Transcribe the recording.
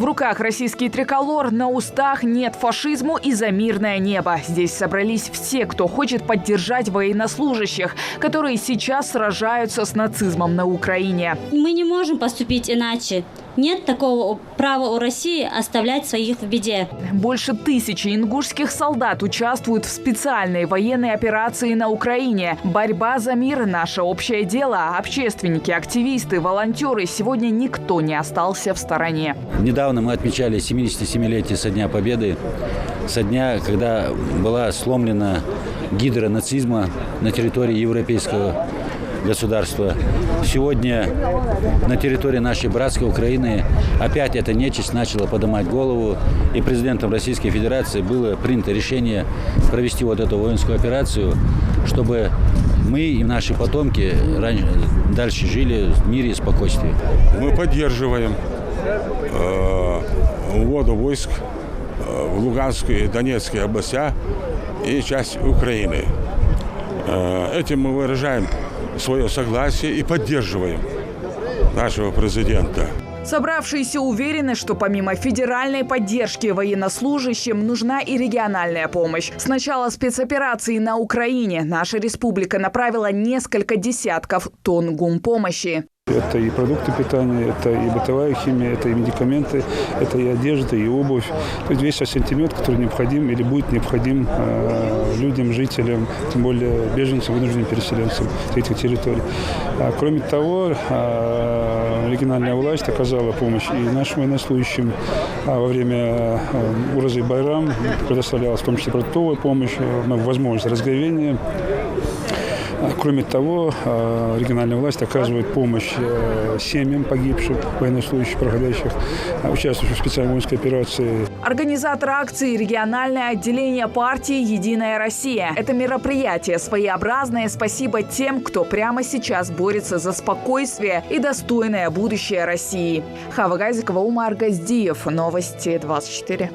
В руках российский триколор, на устах нет фашизму и за мирное небо. Здесь собрались все, кто хочет поддержать военнослужащих, которые сейчас сражаются с нацизмом на Украине. Мы не можем поступить иначе. Нет такого права у России оставлять своих в беде. Больше 1000 ингушских солдат участвуют в специальной военной операции на Украине. Борьба за мир – наше общее дело. Общественники, активисты, волонтеры – сегодня никто не остался в стороне. Недавно мы отмечали 77-летие со Дня Победы, со дня, когда была сломлена гидра нацизма на территории европейского государства. Сегодня на территории нашей братской Украины опять эта нечисть начала поднимать голову. И президентом Российской Федерации было принято решение провести вот эту воинскую операцию, чтобы мы и наши потомки дальше жили в мире и спокойствии. Мы поддерживаем вводу войск в Луганскую и Донецкую областях и часть Украины. Этим мы выражаем свое согласие и поддерживаем нашего президента. Собравшиеся уверены, что помимо федеральной поддержки военнослужащим нужна и региональная помощь. С начала спецоперации на Украине наша республика направила несколько десятков тонн гумпомощи. Это и продукты питания, это и бытовая химия, это и медикаменты, это и одежда, и обувь. То есть весь ассортимент, который необходим или будет необходим людям, жителям, тем более беженцам, вынужденным переселенцам этих территорий. Кроме того, региональная власть оказала помощь и нашим военнослужащим во время Уразы Байрам, предоставляла в том числе продуктовую помощь, возможность разговения. Кроме того, региональная власть оказывает помощь семьям погибших военнослужащих, проходящих, участвующих в специальной воинской операции. Организатор акции – региональное отделение партии «Единая Россия». Это мероприятие своеобразное спасибо тем, кто прямо сейчас борется за спокойствие и достойное будущее России. Хава Газикова, Умар Газдиев. Новости 24.